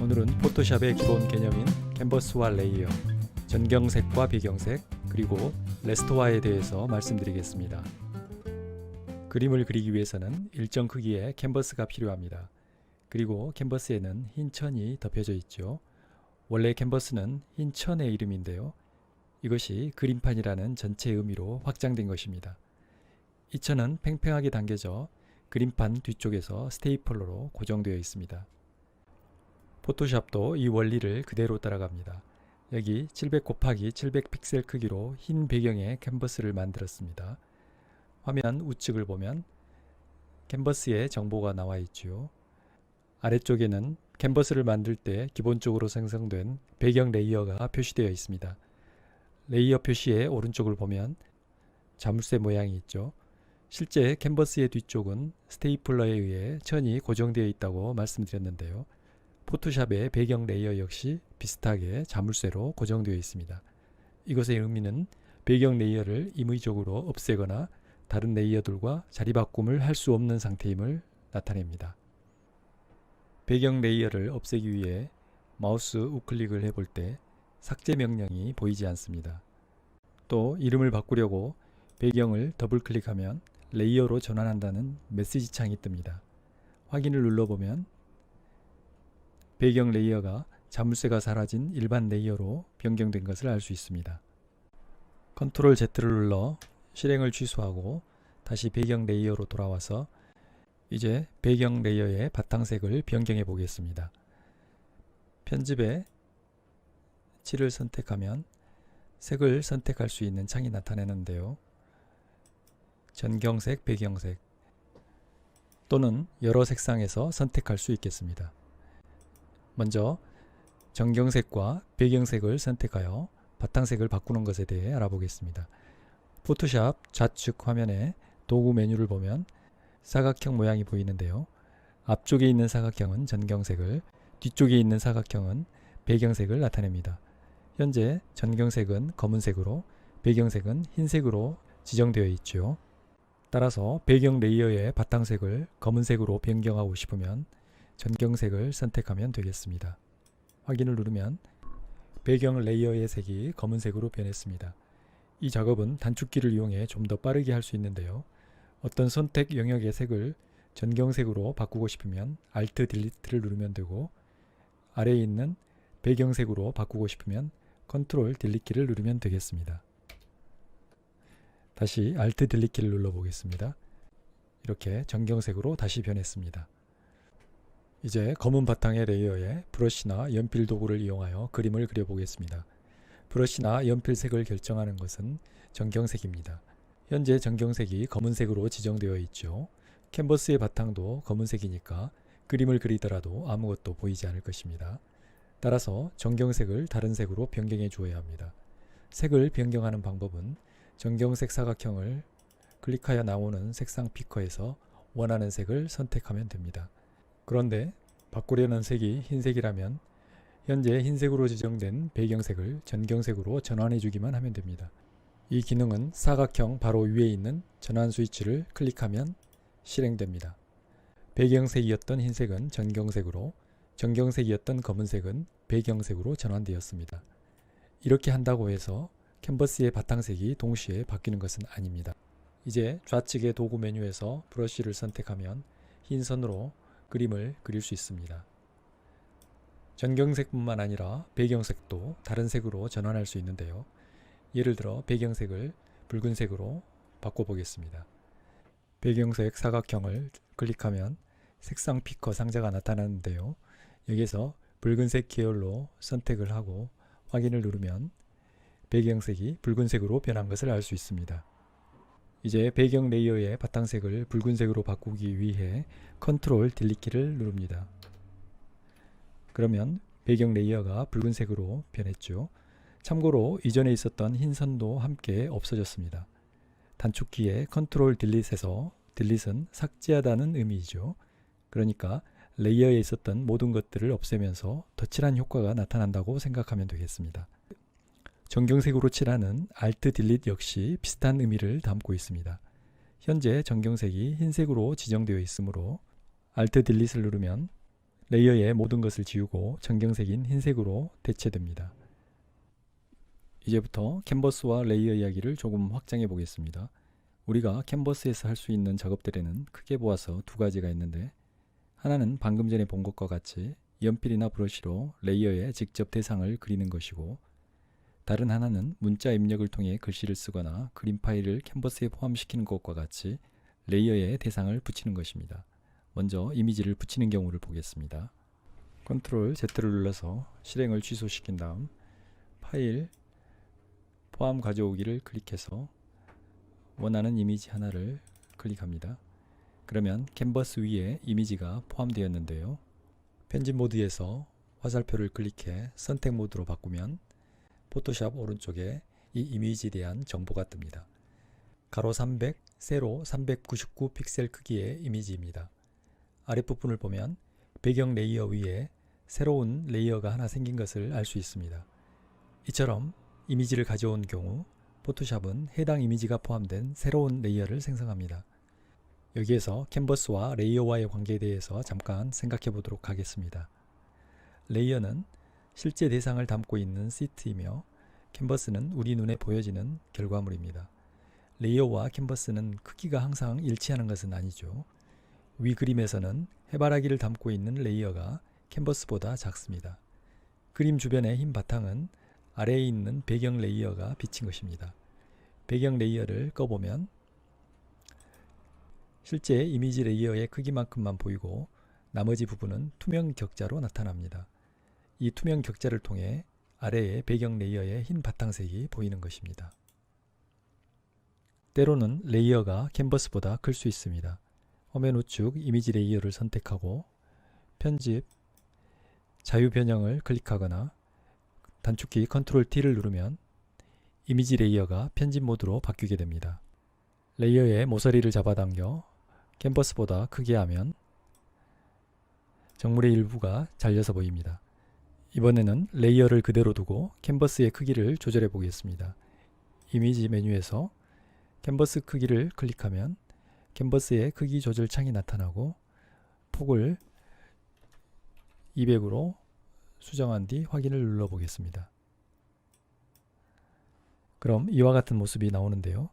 오늘은 포토샵의 기본 개념인 캔버스와 레이어, 전경색과 배경색, 그리고 레스토아에 대해서 말씀드리겠습니다. 그림을 그리기 위해서는 일정 크기의 캔버스가 필요합니다. 그리고 캔버스에는 흰 천이 덮여져 있죠. 원래 캔버스는 흰 천의 이름인데요. 이것이 그림판이라는 전체 의미로 확장된 것입니다. 이 천은 팽팽하게 당겨져 그림판 뒤쪽에서 스테이플러로 고정되어 있습니다. 포토샵도 이 원리를 그대로 따라갑니다. 여기 700 곱하기 700 픽셀 크기로 흰 배경의 캔버스를 만들었습니다. 화면 우측을 보면 캔버스의 정보가 나와 있죠. 아래쪽에는 캔버스를 만들 때 기본적으로 생성된 배경 레이어가 표시되어 있습니다. 레이어 표시의 오른쪽을 보면 자물쇠 모양이 있죠. 실제 캔버스의 뒤쪽은 스테이플러에 의해 천이 고정되어 있다고 말씀드렸는데요. 포토샵의 배경 레이어 역시 비슷하게 자물쇠로 고정되어 있습니다. 이것의 의미는 배경 레이어를 임의적으로 없애거나 다른 레이어들과 자리바꿈을 할 수 없는 상태임을 나타냅니다. 배경 레이어를 없애기 위해 마우스 우클릭을 해볼 때 삭제 명령이 보이지 않습니다. 또 이름을 바꾸려고 배경을 더블클릭하면 레이어로 전환한다는 메시지 창이 뜹니다. 확인을 눌러보면 배경 레이어가 자물쇠가 사라진 일반 레이어로 변경된 것을 알 수 있습니다. 컨트롤 Z를 눌러 실행을 취소하고 다시 배경 레이어로 돌아와서 이제 배경 레이어의 바탕색을 변경해 보겠습니다. 편집에 칠을 선택하면 색을 선택할 수 있는 창이 나타나는데요. 전경색, 배경색 또는 여러 색상에서 선택할 수 있겠습니다. 먼저 전경색과 배경색을 선택하여 바탕색을 바꾸는 것에 대해 알아보겠습니다. 포토샵 좌측 화면에 도구 메뉴를 보면 사각형 모양이 보이는데요. 앞쪽에 있는 사각형은 전경색을, 뒤쪽에 있는 사각형은 배경색을 나타냅니다. 현재 전경색은 검은색으로, 배경색은 흰색으로 지정되어 있죠. 따라서 배경 레이어의 바탕색을 검은색으로 변경하고 싶으면 전경색을 선택하면 되겠습니다. 확인을 누르면 배경 레이어의 색이 검은색으로 변했습니다. 이 작업은 단축키를 이용해 좀 더 빠르게 할 수 있는데요. 어떤 선택 영역의 색을 전경색으로 바꾸고 싶으면 Alt 딜리트를 누르면 되고, 아래에 있는 배경색으로 바꾸고 싶으면 Ctrl 딜리트키를 누르면 되겠습니다. 다시 Alt 딜리트키를 눌러 보겠습니다. 이렇게 전경색으로 다시 변했습니다. 이제 검은 바탕의 레이어에 브러쉬나 연필 도구를 이용하여 그림을 그려보겠습니다. 브러쉬나 연필 색을 결정하는 것은 전경색입니다. 현재 전경색이 검은색으로 지정되어 있죠. 캔버스의 바탕도 검은색이니까 그림을 그리더라도 아무것도 보이지 않을 것입니다. 따라서 전경색을 다른 색으로 변경해 주어야 합니다. 색을 변경하는 방법은 전경색 사각형을 클릭하여 나오는 색상 피커에서 원하는 색을 선택하면 됩니다. 그런데 바꾸려는 색이 흰색이라면 현재 흰색으로 지정된 배경색을 전경색으로 전환해 주기만 하면 됩니다. 이 기능은 사각형 바로 위에 있는 전환 스위치를 클릭하면 실행됩니다. 배경색이었던 흰색은 전경색으로, 전경색이었던 검은색은 배경색으로 전환되었습니다. 이렇게 한다고 해서 캔버스의 바탕색이 동시에 바뀌는 것은 아닙니다. 이제 좌측의 도구 메뉴에서 브러쉬를 선택하면 흰 선으로 그림을 그릴 수 있습니다. 전경색뿐만 아니라 배경색도 다른 색으로 전환할 수 있는데요. 예를 들어 배경색을 붉은색으로 바꿔보겠습니다. 배경색 사각형을 클릭하면 색상 피커 상자가 나타나는데요. 여기서 붉은색 계열로 선택을 하고 확인을 누르면 배경색이 붉은색으로 변한 것을 알 수 있습니다. 이제 배경 레이어의 바탕색을 붉은색으로 바꾸기 위해 Ctrl 딜리트키를 누릅니다. 그러면 배경 레이어가 붉은색으로 변했죠. 참고로 이전에 있었던 흰 선도 함께 없어졌습니다. 단축키의 Ctrl 딜릿에서 딜릿은 삭제하다는 의미이죠. 그러니까 레이어에 있었던 모든 것들을 없애면서 더 칠한 효과가 나타난다고 생각하면 되겠습니다. 전경색으로 칠하는 Alt 딜릿 역시 비슷한 의미를 담고 있습니다. 현재 전경색이 흰색으로 지정되어 있으므로 Alt 딜릿을 누르면 레이어의 모든 것을 지우고 정경색인 흰색으로 대체됩니다. 이제부터 캔버스와 레이어 이야기를 조금 확장해 보겠습니다. 우리가 캔버스에서 할 수 있는 작업들에는 크게 보아서 두 가지가 있는데, 하나는 방금 전에 본 것과 같이 연필이나 브러쉬로 레이어에 직접 대상을 그리는 것이고, 다른 하나는 문자 입력을 통해 글씨를 쓰거나 그림 파일을 캔버스에 포함시키는 것과 같이 레이어에 대상을 붙이는 것입니다. 먼저 이미지를 붙이는 경우를 보겠습니다. Ctrl Z를 눌러서 실행을 취소시킨 다음 파일 포함 가져오기를 클릭해서 원하는 이미지 하나를 클릭합니다. 그러면 캔버스 위에 이미지가 포함되었는데요. 편집 모드에서 화살표를 클릭해 선택 모드로 바꾸면 포토샵 오른쪽에 이 이미지에 대한 정보가 뜹니다. 가로 300, 세로 399 픽셀 크기의 이미지입니다. 아랫부분을 보면 배경 레이어 위에 새로운 레이어가 하나 생긴 것을 알 수 있습니다. 이처럼 이미지를 가져온 경우 포토샵은 해당 이미지가 포함된 새로운 레이어를 생성합니다. 여기에서 캔버스와 레이어와의 관계에 대해서 잠깐 생각해 보도록 하겠습니다. 레이어는 실제 대상을 담고 있는 시트이며 캔버스는 우리 눈에 보여지는 결과물입니다. 레이어와 캔버스는 크기가 항상 일치하는 것은 아니죠. 위 그림에서는 해바라기를 담고 있는 레이어가 캔버스보다 작습니다. 그림 주변의 흰 바탕은 아래에 있는 배경 레이어가 비친 것입니다. 배경 레이어를 꺼보면 실제 이미지 레이어의 크기만큼만 보이고 나머지 부분은 투명 격자로 나타납니다. 이 투명 격자를 통해 아래의 배경 레이어의 흰 바탕색이 보이는 것입니다. 때로는 레이어가 캔버스보다 클 수 있습니다. 화면 우측 이미지 레이어를 선택하고 편집, 자유 변형을 클릭하거나 단축키 Ctrl T를 누르면 이미지 레이어가 편집 모드로 바뀌게 됩니다. 레이어의 모서리를 잡아당겨 캔버스보다 크게 하면 정물의 일부가 잘려서 보입니다. 이번에는 레이어를 그대로 두고 캔버스의 크기를 조절해 보겠습니다. 이미지 메뉴에서 캔버스 크기를 클릭하면 캔버스의 크기 조절 창이 나타나고 폭을 200으로 수정한 뒤 확인을 눌러 보겠습니다. 그럼 이와 같은 모습이 나오는데요.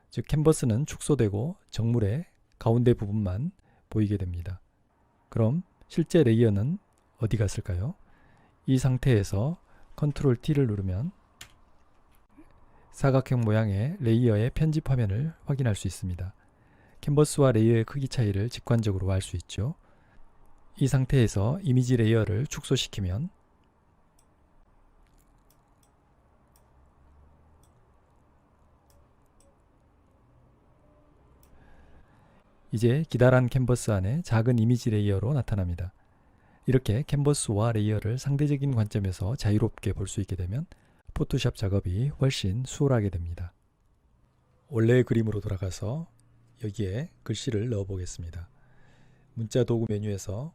즉 캔버스는 축소되고 정물의 가운데 부분만 보이게 됩니다. 그럼 실제 레이어는 어디 갔을까요? 이 상태에서 Ctrl T를 누르면 사각형 모양의 레이어의 편집 화면을 확인할 수 있습니다. 캔버스와 레이어의 크기 차이를 직관적으로 알 수 있죠. 이 상태에서 이미지 레이어를 축소시키면 이제 기다란 캔버스 안에 작은 이미지 레이어로 나타납니다. 이렇게 캔버스와 레이어를 상대적인 관점에서 자유롭게 볼 수 있게 되면 포토샵 작업이 훨씬 수월하게 됩니다. 원래의 그림으로 돌아가서 여기에 글씨를 넣어 보겠습니다. 문자 도구 메뉴에서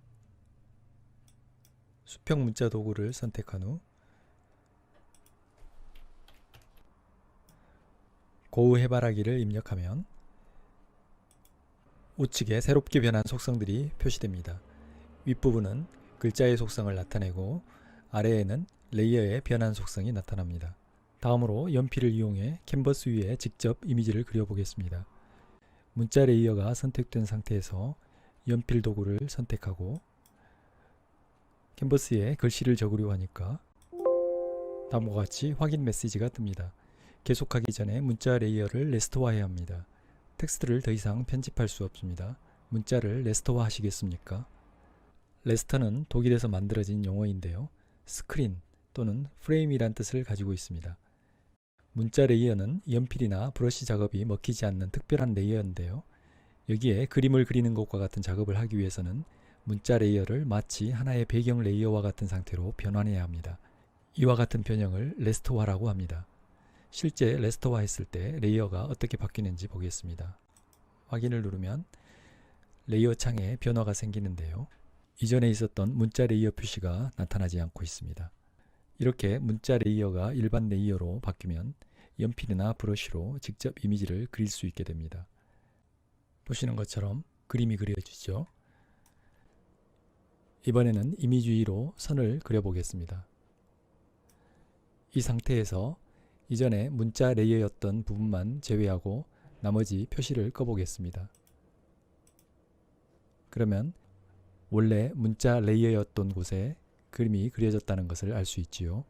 수평 문자 도구를 선택한 후 고우 해바라기를 입력하면 우측에 새롭게 변한 속성들이 표시됩니다. 윗부분은 글자의 속성을 나타내고 아래에는 레이어의 변한 속성이 나타납니다. 다음으로 연필을 이용해 캔버스 위에 직접 이미지를 그려보겠습니다. 문자 레이어가 선택된 상태에서 연필 도구를 선택하고 캔버스에 글씨를 적으려 하니까 다음과 같이 확인 메시지가 뜹니다. 계속하기 전에 문자 레이어를 레스토어해야 합니다. 텍스트를 더 이상 편집할 수 없습니다. 문자를 레스토어 하시겠습니까? 레스터는 독일에서 만들어진 용어인데요. 스크린 또는 프레임이란 뜻을 가지고 있습니다. 문자 레이어는 연필이나 브러쉬 작업이 먹히지 않는 특별한 레이어인데요. 여기에 그림을 그리는 것과 같은 작업을 하기 위해서는 문자 레이어를 마치 하나의 배경 레이어와 같은 상태로 변환해야 합니다. 이와 같은 변형을 레스토어라고 합니다. 실제 레스토어 했을 때 레이어가 어떻게 바뀌는지 보겠습니다. 확인을 누르면 레이어 창에 변화가 생기는데요. 이전에 있었던 문자 레이어 표시가 나타나지 않고 있습니다. 이렇게 문자 레이어가 일반 레이어로 바뀌면 연필이나 브러쉬로 직접 이미지를 그릴 수 있게 됩니다. 보시는 것처럼 그림이 그려지죠. 이번에는 이미지 위로 선을 그려보겠습니다. 이 상태에서 이전에 문자 레이어였던 부분만 제외하고 나머지 표시를 꺼보겠습니다. 그러면 원래 문자 레이어였던 곳에 그림이 그려졌다는 것을 알 수 있지요.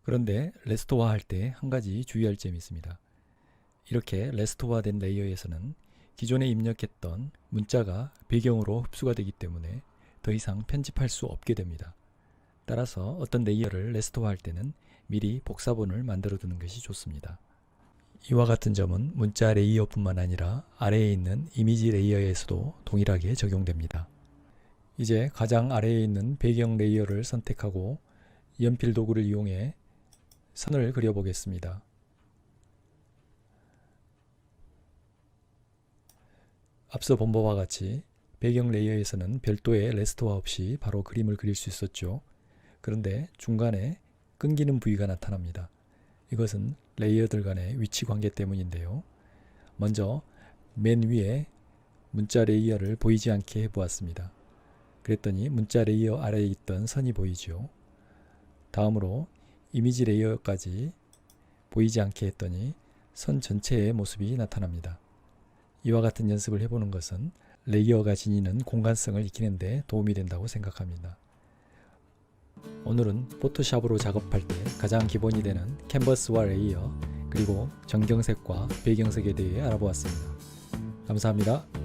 그런데 레스토어 할 때 한 가지 주의할 점이 있습니다. 이렇게 레스토어 된 레이어에서는 기존에 입력했던 문자가 배경으로 흡수가 되기 때문에 더 이상 편집할 수 없게 됩니다. 따라서 어떤 레이어를 레스토어 할 때는 미리 복사본을 만들어 두는 것이 좋습니다. 이와 같은 점은 문자 레이어뿐만 아니라 아래에 있는 이미지 레이어에서도 동일하게 적용됩니다. 이제 가장 아래에 있는 배경 레이어를 선택하고 연필 도구를 이용해 선을 그려보겠습니다. 앞서 본 바와 같이 배경 레이어에서는 별도의 레스토어 없이 바로 그림을 그릴 수 있었죠. 그런데 중간에 끊기는 부위가 나타납니다. 이것은 레이어들 간의 위치 관계 때문인데요. 먼저 맨 위에 문자 레이어를 보이지 않게 해보았습니다. 그랬더니 문자 레이어 아래에 있던 선이 보이죠. 다음으로 이미지 레이어까지 보이지 않게 했더니 선 전체의 모습이 나타납니다. 이와 같은 연습을 해보는 것은 레이어가 지니는 공간성을 익히는 데 도움이 된다고 생각합니다. 오늘은 포토샵으로 작업할 때 가장 기본이 되는 캔버스와 레이어, 그리고 정경색과 배경색에 대해 알아보았습니다. 감사합니다.